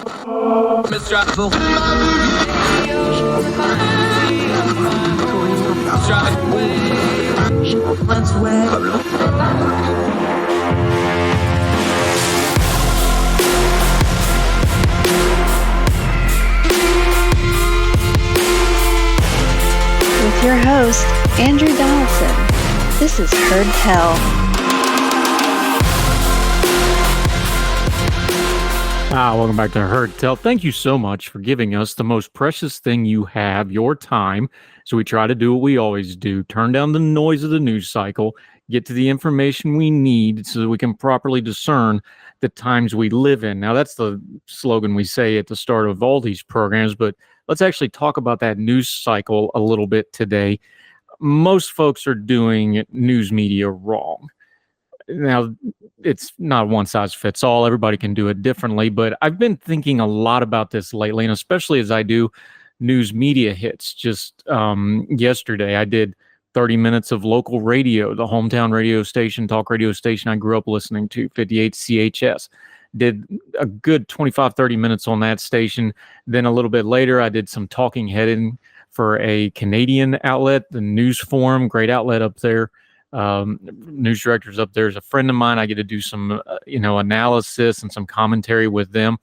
With your host, Andrew Donaldson. This is Heard Tell. Welcome back to Heard Tell. Thank you so much for giving us the most precious thing you have, your time. So we try to do what we always do, turn down the noise of the news cycle, get to the information we need so that we can properly discern the times we live in. Now, that's the slogan we say at the start of all these programs, but let's actually talk about that news cycle a little bit today. Most folks are doing news media wrong. Now, it's not one size fits all. Everybody can do it differently, but I've been thinking a lot about this lately, and especially as I do news media hits. Just yesterday, I did 30 minutes of local radio, the hometown radio station, talk radio station I grew up listening to, 58 CHS. Did a good 25, 30 minutes on that station. Then a little bit later, I did some talking heading for a Canadian outlet, the News Forum, great outlet up there. News directors up there is a friend of mine. I get to do some, analysis and some commentary with them.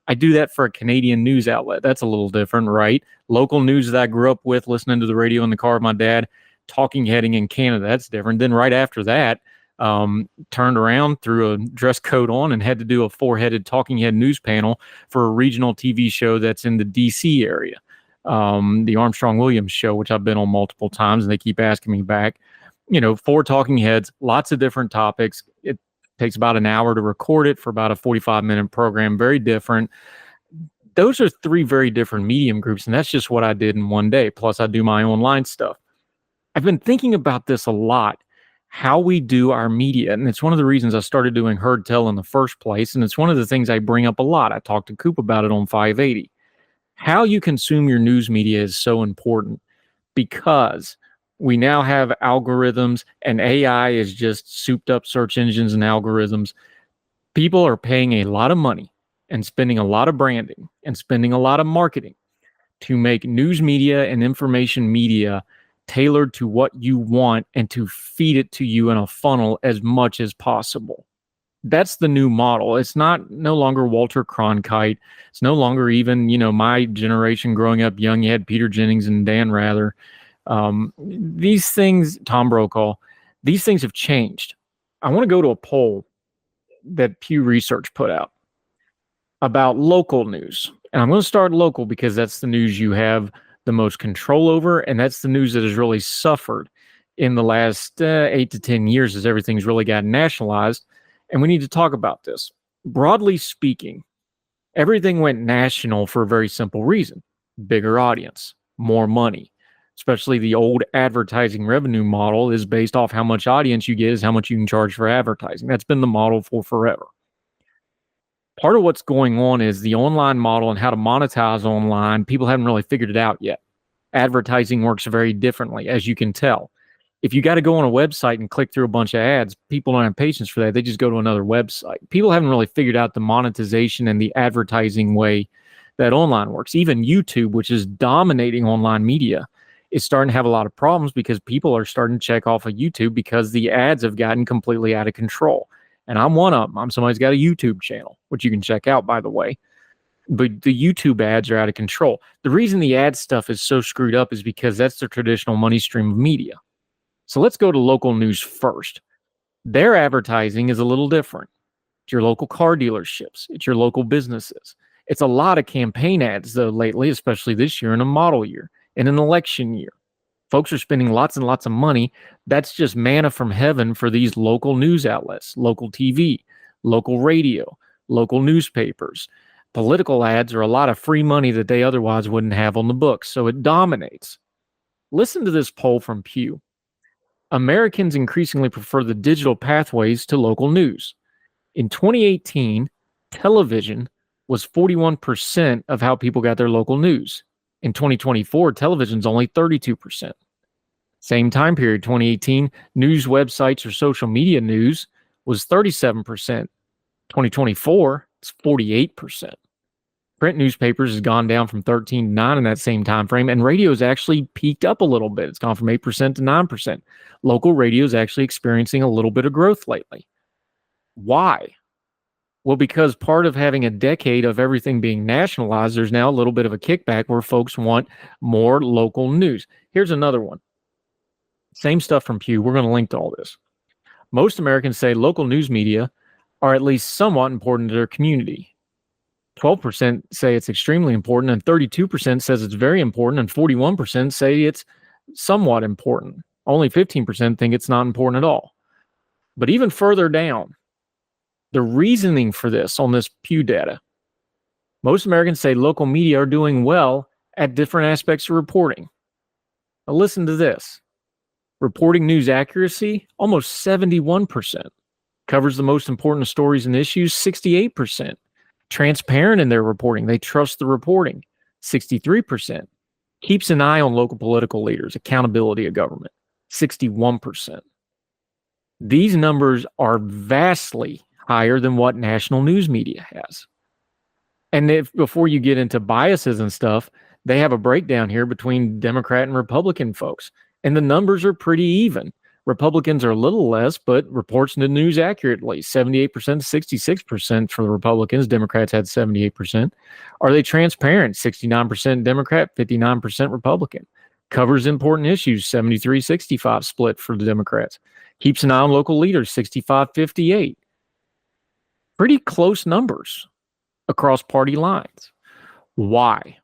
I do that for a Canadian news outlet. That's a little different, right? Local news that I grew up with, listening to the radio in the car with my dad, talking heading in Canada. That's different. Then right after that, turned around, threw a dress coat on, and had to do a four-headed talking head news panel for a regional TV show that's in the D.C. area, the Armstrong Williams show, which I've been on multiple times, and they keep asking me back. 4 talking heads, lots of different topics. It takes about an hour to record it for about a 45-minute program, very different. Those are 3 very different medium groups, and that's just what I did in one day. Plus, I do my online stuff. I've been thinking about this a lot, how we do our media, and it's one of the reasons I started doing Heard Tell in the first place, and it's one of the things I bring up a lot. I talked to Coop about it on 580. How you consume your news media is so important because we now have algorithms, and AI is just souped up search engines and algorithms. People are paying a lot of money and spending a lot of branding and spending a lot of marketing to make news media and information media tailored to what you want and to feed it to you in a funnel as much as possible. That's the new model. It's no longer Walter Cronkite. It's no longer even, my generation growing up young. You had Peter Jennings and Dan Rather. These things, Tom Brokaw, these things have changed. I want to go to a poll that Pew Research put out about local news. And I'm going to start local because that's the news you have the most control over. And that's the news that has really suffered in the last 8 to 10 years as everything's really gotten nationalized. And we need to talk about this. Broadly speaking, everything went national for a very simple reason. Bigger audience, more money. Especially the old advertising revenue model is based off how much audience you get is how much you can charge for advertising. That's been the model for forever. Part of what's going on is the online model and how to monetize online. People haven't really figured it out yet. Advertising works very differently, as you can tell. If you got to go on a website and click through a bunch of ads, people don't have patience for that. They just go to another website. People haven't really figured out the monetization and the advertising way that online works. Even YouTube, which is dominating online media, is starting to have a lot of problems because people are starting to check off of YouTube because the ads have gotten completely out of control. And I'm one of them. I'm somebody's got a YouTube channel, which you can check out, by the way. But the YouTube ads are out of control. The reason the ad stuff is so screwed up is because that's the traditional money stream of media. So let's go to local news first. Their advertising is a little different. It's your local car dealerships. It's your local businesses. It's a lot of campaign ads, though, lately, especially this year in a model year. In an election year, folks are spending lots and lots of money. That's just manna from heaven for these local news outlets, local TV, local radio, local newspapers. Political ads are a lot of free money that they otherwise wouldn't have on the books, so it dominates. Listen to this poll from Pew. Americans increasingly prefer the digital pathways to local news. In 2018, television was 41% of how people got their local news. In 2024, television's only 32%. Same time period, 2018, news websites or social media news was 37%. 2024, it's 48%. Print newspapers has gone down from 13 to 9 in that same time frame, and radio has actually peaked up a little bit. It's gone from 8% to 9%. Local radio is actually experiencing a little bit of growth lately. Why? Well, because part of having a decade of everything being nationalized, there's now a little bit of a kickback where folks want more local news. Here's another one. Same stuff from Pew. We're going to link to all this. Most Americans say local news media are at least somewhat important to their community. 12% say it's extremely important, and 32% says it's very important, and 41% say it's somewhat important. Only 15% think it's not important at all. But even further down, the reasoning for this on this Pew data, most Americans say local media are doing well at different aspects of reporting. Now listen to this. Reporting news accuracy, almost 71%. Covers the most important stories and issues, 68%. Transparent in their reporting. They trust the reporting, 63%. Keeps an eye on local political leaders, accountability of government, 61%. These numbers are vastly higher than what national news media has. And if before you get into biases and stuff, they have a breakdown here between Democrat and Republican folks, and the numbers are pretty even. Republicans are a little less, but reports the news accurately, 78% to 66% for the Republicans. Democrats had 78%. Are they transparent? 69% Democrat, 59% Republican. Covers important issues, 73-65 split for the Democrats. Keeps an eye on local leaders, 65-58. Pretty close numbers across party lines. Why?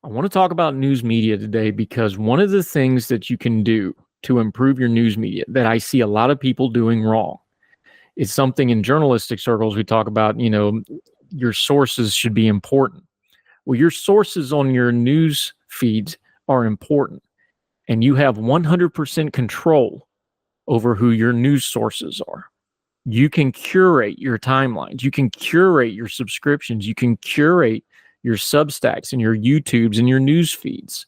I want to talk about news media today because one of the things that you can do to improve your news media that I see a lot of people doing wrong is something in journalistic circles we talk about, your sources should be important. Well, your sources on your news feeds are important, and you have 100% control over who your news sources are. You can curate your timelines. You can curate your subscriptions. You can curate your Substacks and your YouTubes and your news feeds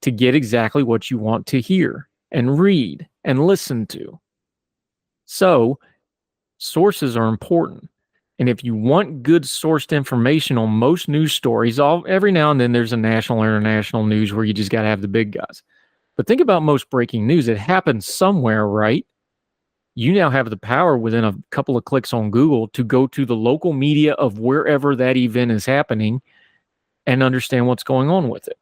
to get exactly what you want to hear and read and listen to. So, sources are important. And if you want good sourced information on most news stories, every now and then there's a national or international news where you just got to have the big guys. But think about most breaking news. It happens somewhere, right? You now have the power within a couple of clicks on Google to go to the local media of wherever that event is happening and understand what's going on with it.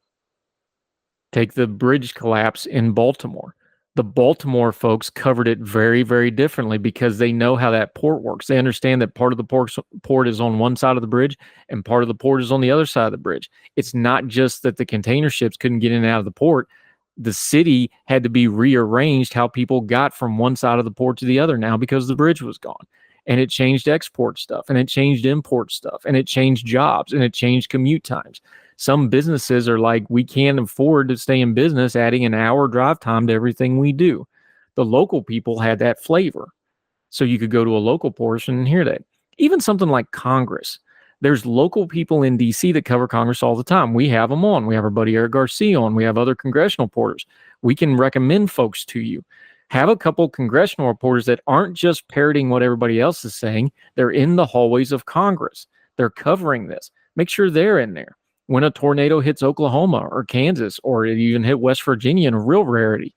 Take the bridge collapse in Baltimore. The Baltimore folks covered it very, very differently because they know how that port works. They understand that part of the port is on one side of the bridge and part of the port is on the other side of the bridge. It's not just that the container ships couldn't get in and out of the port. The city had to be rearranged how people got from one side of the port to the other now because the bridge was gone. And it changed export stuff, and it changed import stuff, and it changed jobs, and it changed commute times. Some businesses are like, we can't afford to stay in business adding an hour drive time to everything we do. The local people had that flavor. So you could go to a local portion and hear that. Even something like Congress. There's local people in D.C. that cover Congress all the time. We have them on. We have our buddy Eric Garcia on. We have other congressional reporters. We can recommend folks to you. Have a couple congressional reporters that aren't just parroting what everybody else is saying. They're in the hallways of Congress. They're covering this. Make sure they're in there. When a tornado hits Oklahoma or Kansas, or it even hit West Virginia in a real rarity,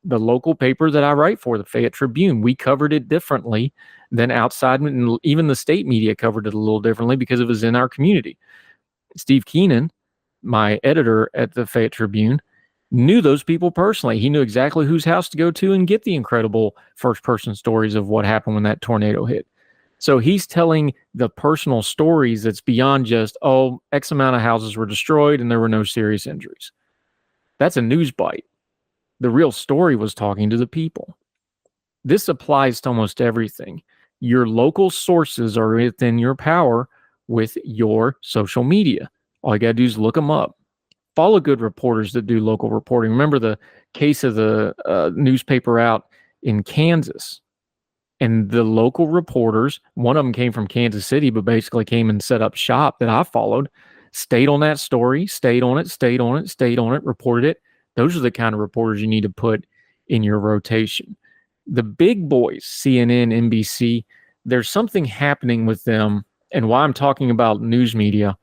the local paper that I write for, the Fayette Tribune, we covered it differently than outside, and even the state media covered it a little differently because it was in our community. Steve Keenan, my editor at the Fayette Tribune, knew those people personally. He knew exactly whose house to go to and get the incredible first-person stories of what happened when that tornado hit. So he's telling the personal stories that's beyond just, X amount of houses were destroyed and there were no serious injuries. That's a news bite. The real story was talking to the people. This applies to almost everything. Your local sources are within your power with your social media. All you got to do is look them up. Follow good reporters that do local reporting. Remember the case of the newspaper out in Kansas. And the local reporters, one of them came from Kansas City, but basically came and set up shop that I followed, stayed on that story, stayed on it, reported it. Those are the kind of reporters you need to put in your rotation. The big boys, CNN, NBC, there's something happening with them. And why I'm talking about news media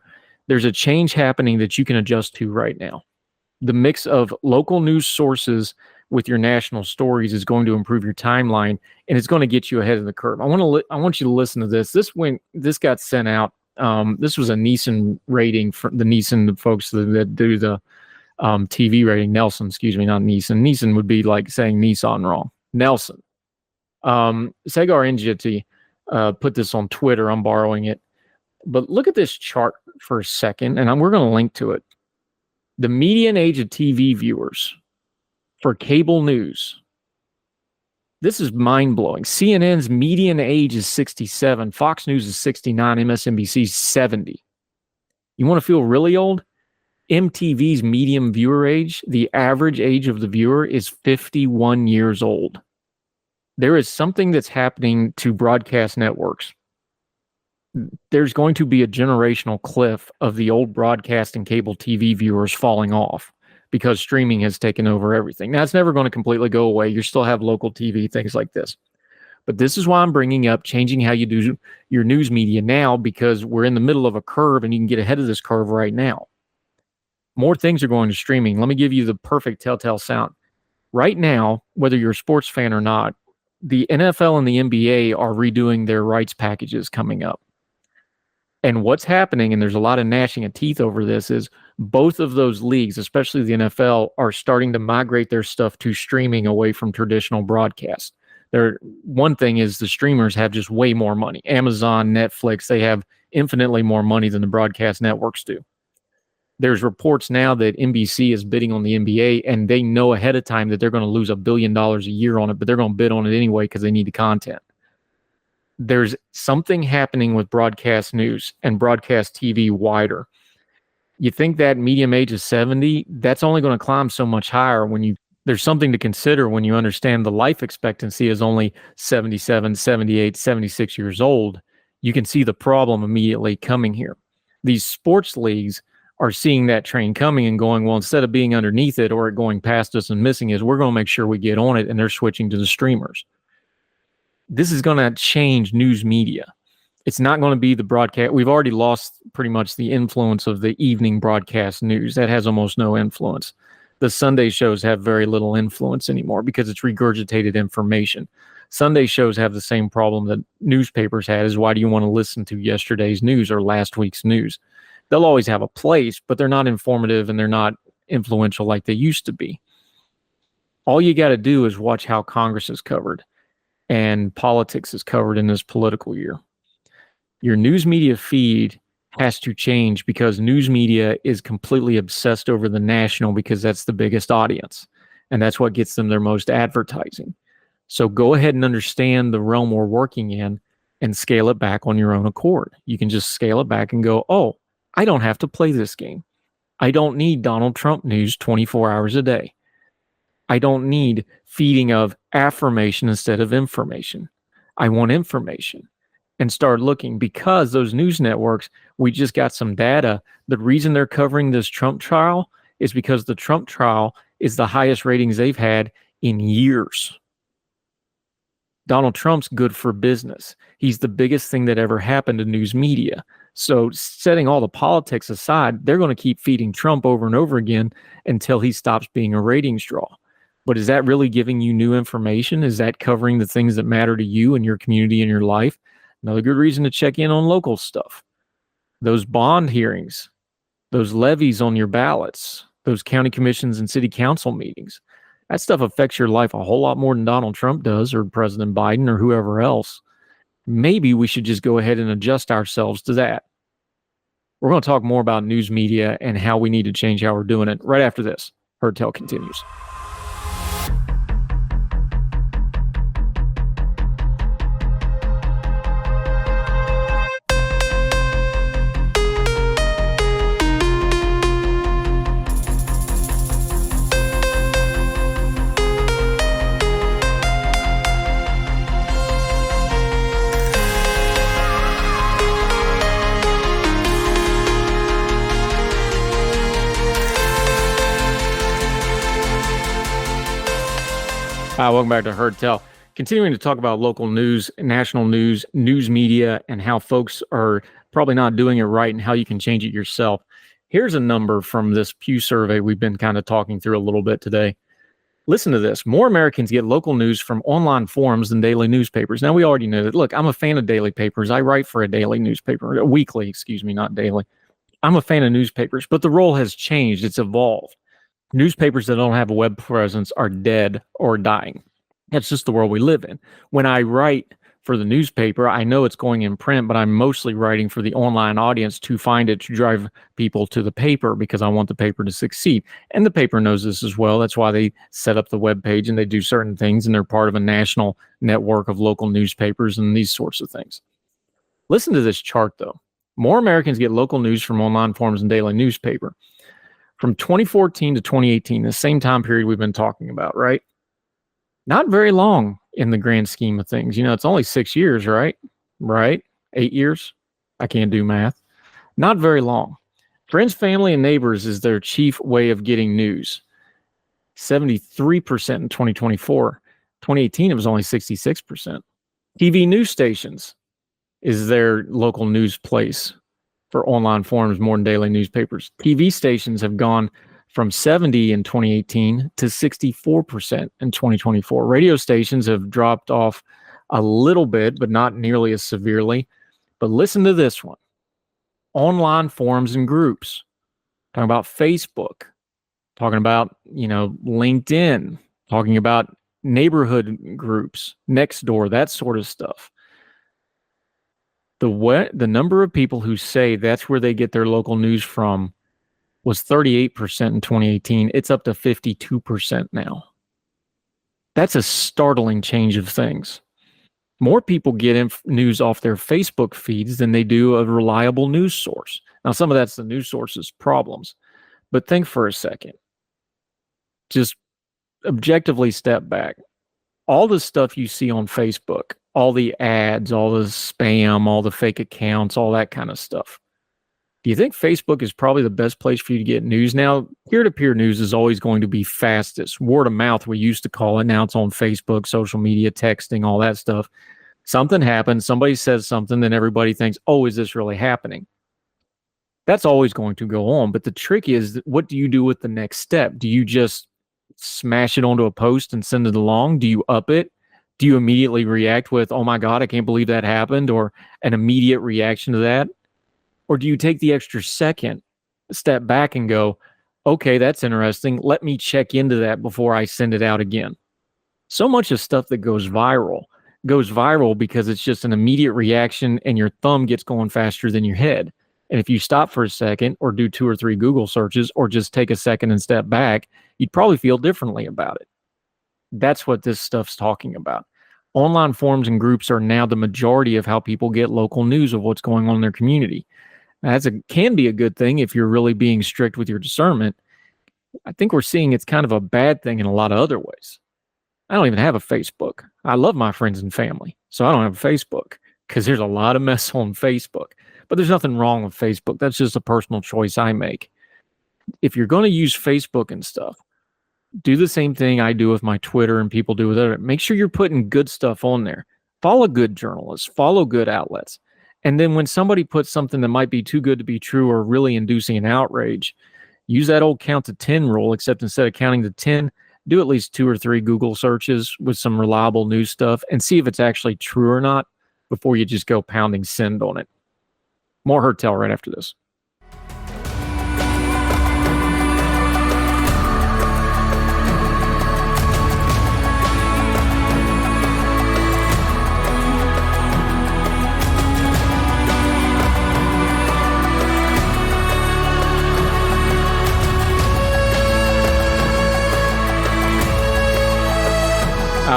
There's a change happening that you can adjust to right now. The mix of local news sources with your national stories is going to improve your timeline, and it's going to get you ahead of the curve. I want you to listen to this. This got sent out. This was a Nielsen rating from the Nielsen folks that do the TV rating. Nelson, excuse me, not Nielsen. Nielsen would be like saying Nissan wrong. Nelson. Sagar Njiti put this on Twitter. I'm borrowing it. But look at this chart for a second, and we're going to link to it. The median age of TV viewers for cable news. This is mind-blowing. CNN's median age is 67. Fox News is 69. MSNBC is 70. You want to feel really old? MTV's median viewer age, the average age of the viewer, is 51 years old. There is something that's happening to broadcast networks. There's going to be a generational cliff of the old broadcast and cable TV viewers falling off because streaming has taken over everything. Now, it's never going to completely go away. You still have local TV, things like this. But this is why I'm bringing up changing how you do your news media now, because we're in the middle of a curve and you can get ahead of this curve right now. More things are going to streaming. Let me give you the perfect telltale sound. Right now, whether you're a sports fan or not, the NFL and the NBA are redoing their rights packages coming up. And what's happening, and there's a lot of gnashing of teeth over this, is both of those leagues, especially the NFL, are starting to migrate their stuff to streaming away from traditional broadcast. One thing is the streamers have just way more money. Amazon, Netflix, they have infinitely more money than the broadcast networks do. There's reports now that NBC is bidding on the NBA, and they know ahead of time that they're going to lose $1 billion a year on it, but they're going to bid on it anyway because they need the content. There's something happening with broadcast news and broadcast TV wider. You think that medium age is 70, that's only going to climb so much higher there's something to consider when you understand the life expectancy is only 77, 78, 76 years old. You can see the problem immediately coming here. These sports leagues are seeing that train coming and going, well, instead of being underneath it or it going past us and missing it, we're going to make sure we get on it, and they're switching to the streamers. This is going to change news media. It's not going to be the broadcast. We've already lost pretty much the influence of the evening broadcast news. That has almost no influence. The Sunday shows have very little influence anymore because it's regurgitated information. Sunday shows have the same problem that newspapers had, is why do you want to listen to yesterday's news or last week's news? They'll always have a place, but they're not informative and they're not influential like they used to be. All you got to do is watch how Congress is covered and politics is covered in this political year. Your news media feed has to change because news media is completely obsessed over the national because that's the biggest audience and that's what gets them their most advertising. So go ahead and understand the realm we're working in and scale it back on your own accord. You can just scale it back and go, oh, I don't have to play this game. I don't need Donald Trump news 24 hours a day. I don't need feeding of affirmation instead of information. I want information. And start looking, because those news networks, we just got some data. The reason they're covering this Trump trial is because the Trump trial is the highest ratings they've had in years. Donald Trump's good for business. He's the biggest thing that ever happened to news media. So setting all the politics aside, they're going to keep feeding Trump over and over again until he stops being a ratings draw. But is that really giving you new information? Is that covering the things that matter to you and your community and your life? Another good reason to check in on local stuff. Those bond hearings, those levies on your ballots, those county commissions and city council meetings. That stuff affects your life a whole lot more than Donald Trump does or President Biden or whoever else. Maybe we should just go ahead and adjust ourselves to that. We're going to talk more about news media and how we need to change how we're doing it right after this. Heard Tell continues. Welcome back to Heard Tell. Continuing to talk about local news, national news, news media, and how folks are probably not doing it right and how you can change it yourself. Here's a number from this Pew survey we've been kind of talking through a little bit today. Listen to this. More Americans get local news from online forums than daily newspapers. Now, we already know that. Look, I'm a fan of daily papers. I write for a daily newspaper, a weekly, excuse me, not daily. I'm a fan of newspapers, but the role has changed. It's evolved. Newspapers that don't have a web presence are dead or dying. That's just the world we live in. When I write for the newspaper, I know it's going in print, but I'm mostly writing for the online audience to find it, to drive people to the paper because I want the paper to succeed. And the paper knows this as well. That's why they set up the web page and they do certain things, and they're part of a national network of local newspapers and these sorts of things. Listen to this chart, though. More Americans get local news from online forums than daily newspaper. From 2014 to 2018, the same time period we've been talking about, right? Not very long in the grand scheme of things. You know, it's only 6 years, right? Right? 8 years? I can't do math. Not very long. Friends, family, and neighbors is their chief way of getting news. 73% in 2024. 2018, it was only 66%. TV news stations is their local news place for online forums more than daily newspapers. TV stations have gone from 70 in 2018 to 64% in 2024. Radio stations have dropped off a little bit, but not nearly as severely. But listen to this one. Online forums and groups. Talking about Facebook. Talking about, LinkedIn. Talking about neighborhood groups, Nextdoor, that sort of stuff. The number of people who say that's where they get their local news from was 38% in 2018. It's up to 52% now. That's a startling change of things. More people get news off their Facebook feeds than they do a reliable news source. Now, some of that's the news source's problems, but think for a second. Just objectively step back. All the stuff you see on Facebook, all the ads, all the spam, all the fake accounts, all that kind of stuff. Do you think Facebook is probably the best place for you to get news? Now, peer-to-peer news is always going to be fastest. Word of mouth, we used to call it. Now it's on Facebook, social media, texting, all that stuff. Something happens, somebody says something, then everybody thinks, oh, is this really happening? That's always going to go on. But the trick is, what do you do with the next step? Do you just smash it onto a post and send it along? Do you up it? Do you immediately react with, oh my God, I can't believe that happened, or an immediate reaction to that? Or do you take the extra second, step back and go, okay, that's interesting. Let me check into that before I send it out again. So much of stuff that goes viral because it's just an immediate reaction and your thumb gets going faster than your head. And if you stop for a second or do 2 or 3 Google searches or just take a second and step back, you'd probably feel differently about it. That's what this stuff's talking about. Online forums and groups are now the majority of how people get local news of what's going on in their community. Can be a good thing if you're really being strict with your discernment. I think we're seeing it's kind of a bad thing in a lot of other ways. I don't even have a Facebook. I love my friends and family, so I don't have a Facebook because there's a lot of mess on Facebook. But there's nothing wrong with Facebook. That's just a personal choice I make. If you're going to use Facebook and stuff, do the same thing I do with my Twitter and people do with it. Make sure you're putting good stuff on there. Follow good journalists. Follow good outlets. And then when somebody puts something that might be too good to be true or really inducing an outrage, use that old count to 10 rule, except instead of counting to 10, do at least 2 or 3 Google searches with some reliable news stuff and see if it's actually true or not before you just go pounding send on it. More Hurt Tell right after this.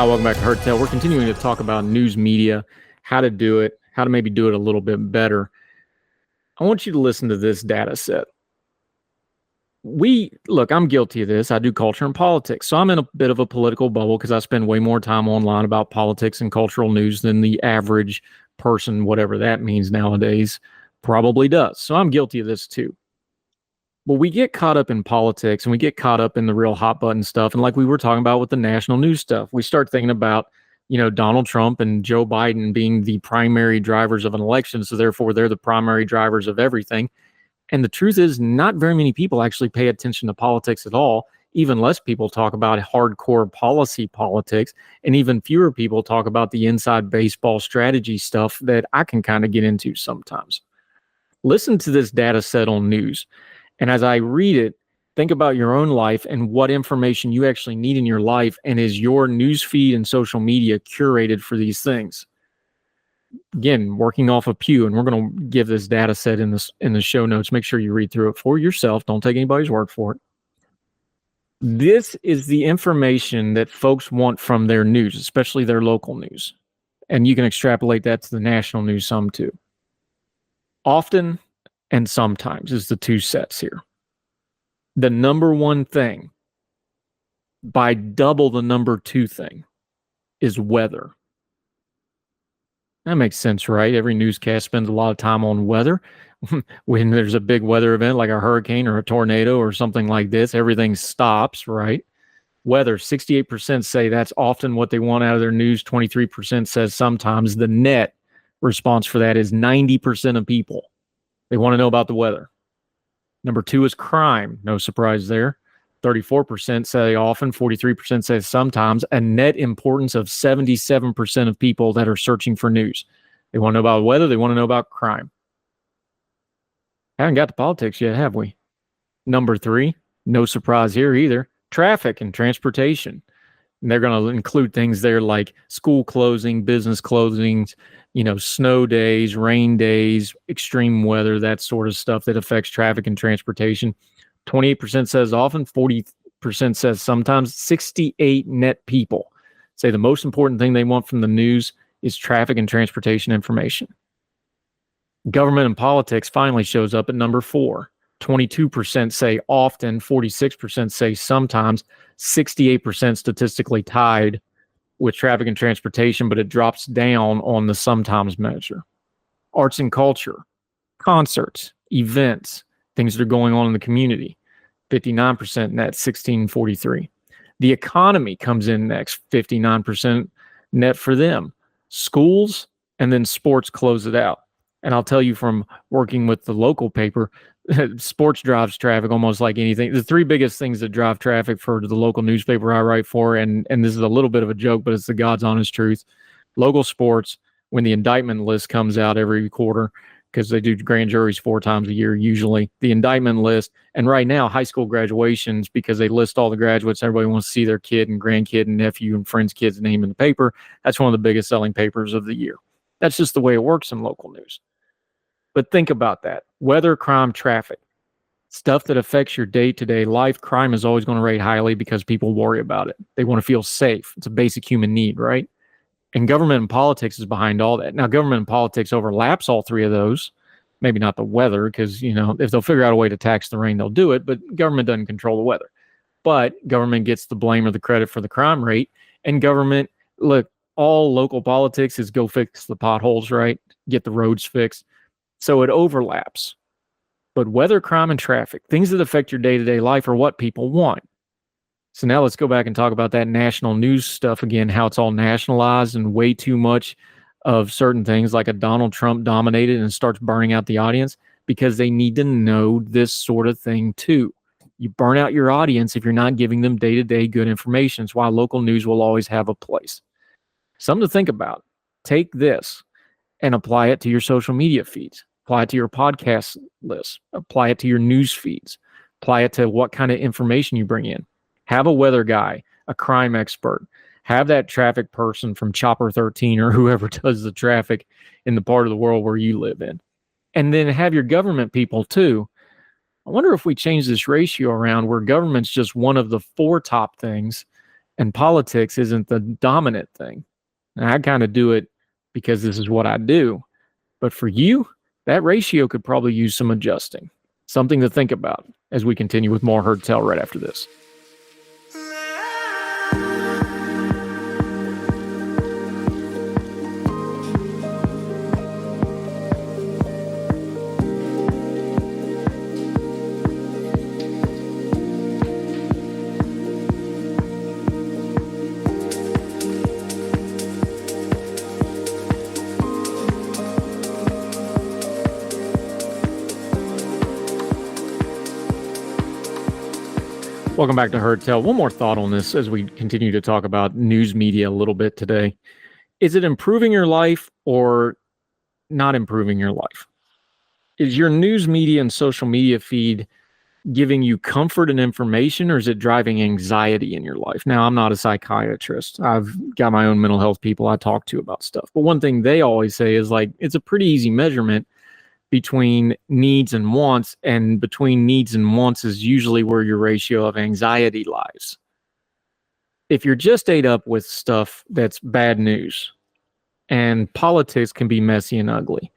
Welcome back to Hurt Tell. We're continuing to talk about news media, how to do it, how to maybe do it a little bit better. I want you to listen to this data set. I'm guilty of this. I do culture and politics. So I'm in a bit of a political bubble because I spend way more time online about politics and cultural news than the average person, whatever that means nowadays, probably does. So I'm guilty of this too. Well, we get caught up in politics and we get caught up in the real hot button stuff. And like we were talking about with the national news stuff, we start thinking about Donald Trump and Joe Biden being the primary drivers of an election. So therefore, they're the primary drivers of everything. And the truth is, not very many people actually pay attention to politics at all. Even less people talk about hardcore policy politics, and even fewer people talk about the inside baseball strategy stuff that I can kind of get into sometimes. Listen to this data set on news. And as I read it, think about your own life and what information you actually need in your life. And is your news feed and social media curated for these things? Again, working off of Pew, and we're going to give this data set in the show notes. Make sure you read through it for yourself. Don't take anybody's word for it. This is the information that folks want from their news, especially their local news. And you can extrapolate that to the national news some too. Often and sometimes is the two sets here. The number one thing by double the number two thing is weather. That makes sense, right? Every newscast spends a lot of time on weather. When there's a big weather event like a hurricane or a tornado or something like this, everything stops, right? Weather, 68% say that's often what they want out of their news. 23% says sometimes. The net response for that is 90% of people. They want to know about the weather. Number two is crime. No surprise there. 34% say often, 43% say sometimes, a net importance of 77% of people that are searching for news. They want to know about weather. They want to know about crime. Haven't got to politics yet, have we? Number three, no surprise here either, traffic and transportation. And they're going to include things there like school closing, business closings, snow days, rain days, extreme weather, that sort of stuff that affects traffic and transportation. 28% says often, 40% says sometimes. 68 net people say the most important thing they want from the news is traffic and transportation information. Government and politics finally shows up at number 4. 22% say often, 46% say sometimes, 68% statistically tied with traffic and transportation, but it drops down on the sometimes measure. Arts and culture, concerts, events, things that are going on in the community, 59% net, 1643. The economy comes in next, 59% net for them. Schools and then sports close it out. And I'll tell you from working with the local paper, sports drives traffic almost like anything. The three biggest things that drive traffic for the local newspaper I write for, and this is a little bit of a joke, but it's the God's honest truth. Local sports, when the indictment list comes out every quarter, because they do grand juries 4 times a year usually, the indictment list, and right now high school graduations, because they list all the graduates, everybody wants to see their kid and grandkid and nephew and friend's kid's name in the paper. That's one of the biggest selling papers of the year. That's just the way it works in local news. But think about that. Weather, crime, traffic, stuff that affects your day-to-day life. Crime is always going to rate highly because people worry about it. They want to feel safe. It's a basic human need, right? And government and politics is behind all that. Now, government and politics overlaps all three of those. Maybe not the weather, because, if they'll figure out a way to tax the rain, they'll do it. But government doesn't control the weather. But government gets the blame or the credit for the crime rate. And government, look, all local politics is go fix the potholes, right? Get the roads fixed. So it overlaps. But weather, crime, and traffic, things that affect your day-to-day life, are what people want. So now let's go back and talk about that national news stuff again, how it's all nationalized and way too much of certain things, like a Donald Trump dominated and starts burning out the audience because they need to know this sort of thing too. You burn out your audience if you're not giving them day-to-day good information. It's why local news will always have a place. Something to think about. Take this and apply it to your social media feeds. Apply it to your podcast list. Apply it to your news feeds. Apply it to what kind of information you bring in. Have a weather guy, a crime expert. Have that traffic person from Chopper 13 or whoever does the traffic in the part of the world where you live in. And then have your government people too. I wonder if we change this ratio around where government's just one of the 4 top things and politics isn't the dominant thing. And I kind of do it because this is what I do. But for you, that ratio could probably use some adjusting. Something to think about as we continue with more Heard Tell right after this. Welcome back to Heard Tell. One more thought on this as we continue to talk about news media a little bit today. Is it improving your life or not improving your life? Is your news media and social media feed giving you comfort and information, or is it driving anxiety in your life? Now, I'm not a psychiatrist. I've got my own mental health people I talk to about stuff. But one thing they always say is like, it's a pretty easy measurement between needs and wants, and between needs and wants is usually where your ratio of anxiety lies. If you're just ate up with stuff that's bad news, and politics can be messy and ugly,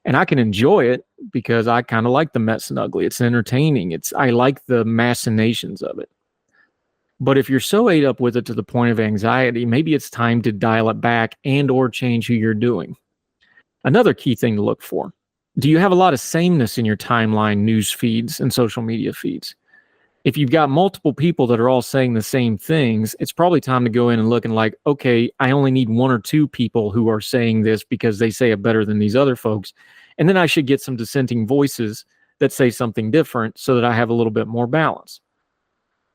and I can enjoy it because I kind of like the mess and ugly. It's entertaining. I like the machinations of it. But if you're so ate up with it to the point of anxiety, maybe it's time to dial it back and or change who you're doing. Another key thing to look for: do you have a lot of sameness in your timeline, news feeds, and social media feeds? If you've got multiple people that are all saying the same things, it's probably time to go in and look and like, okay, I only need one or two people who are saying this because they say it better than these other folks. And then I should get some dissenting voices that say something different so that I have a little bit more balance.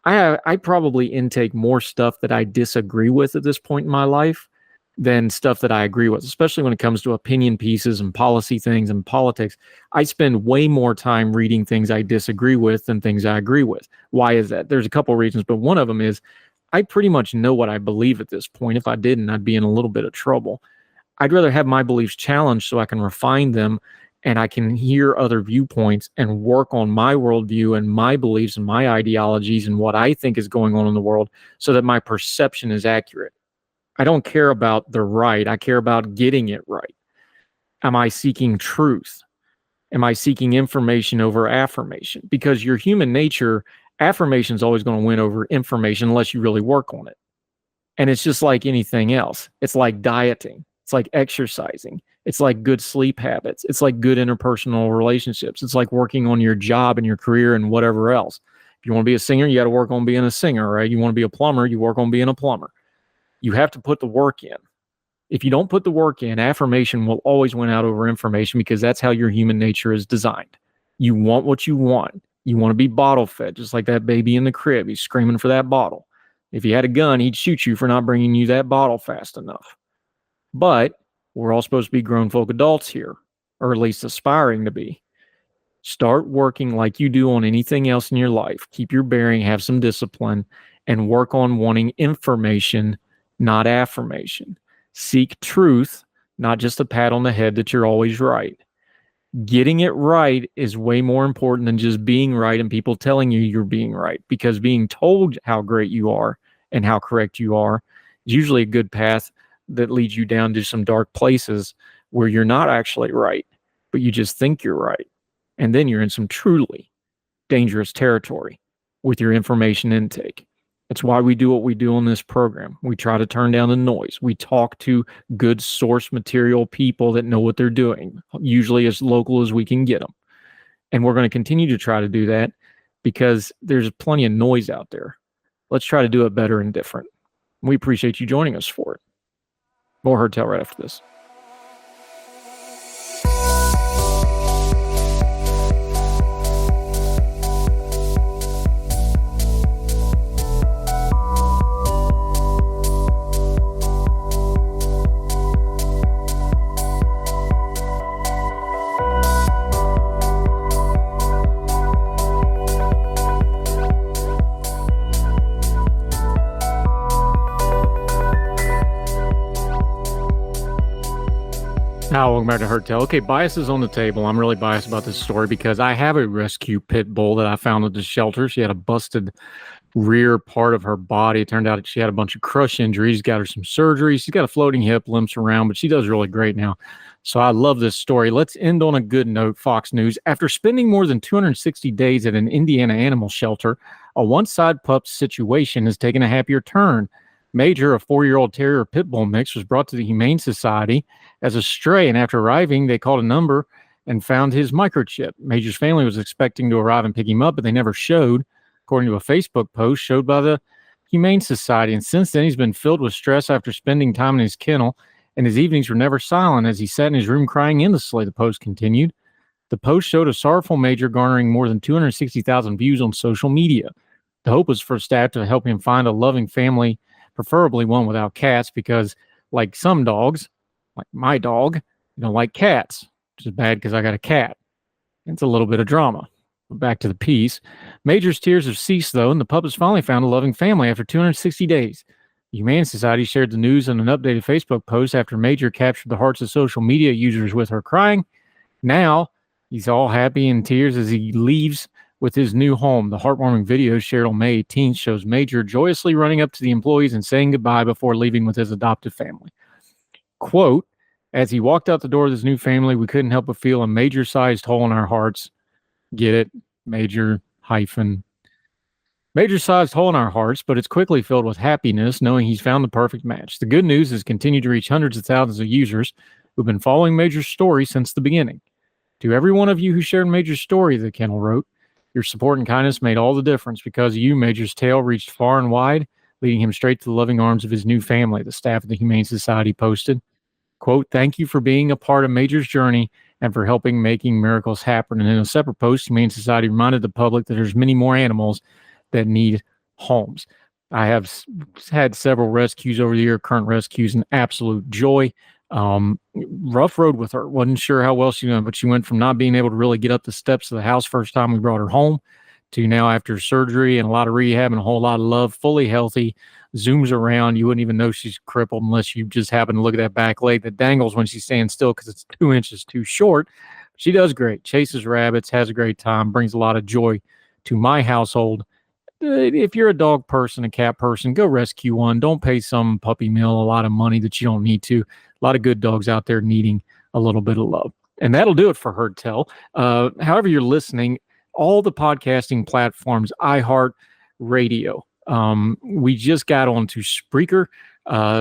I probably intake more stuff that I disagree with at this point in my life than stuff that I agree with, especially when it comes to opinion pieces and policy things and politics. I spend way more time reading things I disagree with than things I agree with. Why is that? There's a couple of reasons, but one of them is I pretty much know what I believe at this point. If I didn't, I'd be in a little bit of trouble. I'd rather have my beliefs challenged so I can refine them and I can hear other viewpoints and work on my worldview and my beliefs and my ideologies and what I think is going on in the world so that my perception is accurate. I don't care about the right. I care about getting it right. Am I seeking truth? Am I seeking information over affirmation? Because your human nature, affirmation is always going to win over information unless you really work on it. And it's just like anything else. It's like dieting. It's like exercising. It's like good sleep habits. It's like good interpersonal relationships. It's like working on your job and your career and whatever else. If you want to be a singer, you got to work on being a singer, right? You want to be a plumber, you work on being a plumber. You have to put the work in. If you don't put the work in, affirmation will always win out over information because that's how your human nature is designed. You want what you want. You want to be bottle fed, just like that baby in the crib. He's screaming for that bottle. If he had a gun, he'd shoot you for not bringing you that bottle fast enough. But we're all supposed to be grown folk adults here, or at least aspiring to be. Start working like you do on anything else in your life. Keep your bearing, have some discipline, and work on wanting information, not affirmation. Seek truth, not just a pat on the head that you're always right. Getting it right is way more important than just being right and people telling you you're being right, because being told how great you are and how correct you are is usually a good path that leads you down to some dark places where you're not actually right, but you just think you're right. And then you're in some truly dangerous territory with your information intake. That's why we do what we do on this program. We try to turn down the noise. We talk to good source material people that know what they're doing, usually as local as we can get them. And we're going to continue to try to do that because there's plenty of noise out there. Let's try to do it better and different. We appreciate you joining us for it. More Heard Tell right after this. Now, welcome back to Heard Tell. Okay, bias is on the table. I'm really biased about this story because I have a rescue pit bull that I found at the shelter. She had a busted rear part of her body. It turned out she had a bunch of crush injuries, got her some surgery. She's got a floating hip, limps around, but she does really great now. So I love this story. Let's end on a good note. Fox News. After spending more than 260 days at an Indiana animal shelter, a one-side pup situation has taken a happier turn. Major, a 4-year-old terrier pit bull mix, was brought to the Humane Society as a stray, and after arriving, they called a number and found his microchip. Major's family was expecting to arrive and pick him up, but they never showed, according to a Facebook post showed by the Humane Society. And since then, he's been filled with stress after spending time in his kennel, and his evenings were never silent as he sat in his room crying endlessly, the post continued. The post showed a sorrowful Major garnering more than 260,000 views on social media. The hope was for staff to help him find a loving family, preferably one without cats, because like some dogs, like my dog, don't like cats, which is bad because I got a cat. It's a little bit of drama. Back to the piece. Major's tears have ceased, though, and the pup has finally found a loving family after 260 days. The Humane Society shared the news in an updated Facebook post after Major captured the hearts of social media users with her crying. Now, he's all happy in tears as he leaves with his new home. The heartwarming video shared on May 18th shows Major joyously running up to the employees and saying goodbye before leaving with his adopted family. Quote, as he walked out the door of his new family, we couldn't help but feel a major-sized hole in our hearts. Get it? Major-sized hole in our hearts, but it's quickly filled with happiness knowing he's found the perfect match. The good news is continued to reach hundreds of thousands of users who've been following Major's story since the beginning. To every one of you who shared Major's story, the kennel wrote, your support and kindness made all the difference. Because of you, Major's tail reached far and wide, leading him straight to the loving arms of his new family, the staff of the Humane Society posted. Quote, thank you for being a part of Major's journey and for helping making miracles happen. And in a separate post, Humane Society reminded the public that there's many more animals that need homes. I have had several rescues over the year, current rescues, an absolute joy. Rough road with her. Wasn't sure how well she went, but she went from not being able to really get up the steps of the house first time we brought her home to now after surgery and a lot of rehab and a whole lot of love, fully healthy, zooms around. You wouldn't even know she's crippled unless you just happen to look at that back leg that dangles when she's standing still because it's 2 inches too short. She does great, chases rabbits, has a great time, brings a lot of joy to my household. If you're a dog person, a cat person, go rescue one. Don't pay some puppy mill a lot of money that you don't need to. A lot of good dogs out there needing a little bit of love. And that'll do it for Herd Tell. However you're listening, all the podcasting platforms, iHeart Radio. We just got onto Spreaker,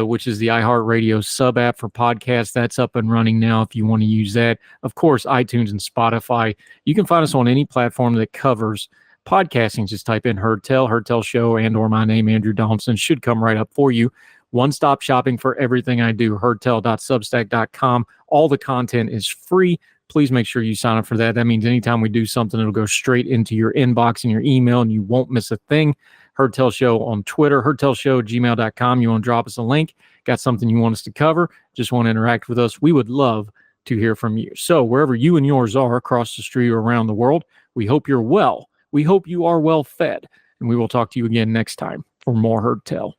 which is the iHeartRadio sub app for podcasts. That's up and running now if you want to use that. Of course, iTunes and Spotify. You can find us on any platform that covers podcasting. Just type in Herd Tell Show, and or my name, Andrew Donaldson, should come right up for you. One-stop shopping for everything I do, herdtell.substack.com. All the content is free. Please make sure you sign up for that. That means anytime we do something, it'll go straight into your inbox and your email, and you won't miss a thing. Herd Tell Show on Twitter, herdtellshow@gmail.com. You want to drop us a link, got something you want us to cover, just want to interact with us, we would love to hear from you. So wherever you and yours are, across the street or around the world, we hope you're well. We hope you are well fed, and we will talk to you again next time for more Herd Tell.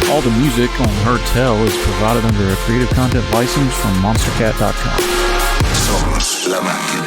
All the music on Herd Tell is provided under a Creative Content license from monstercat.com. Somos la máquina.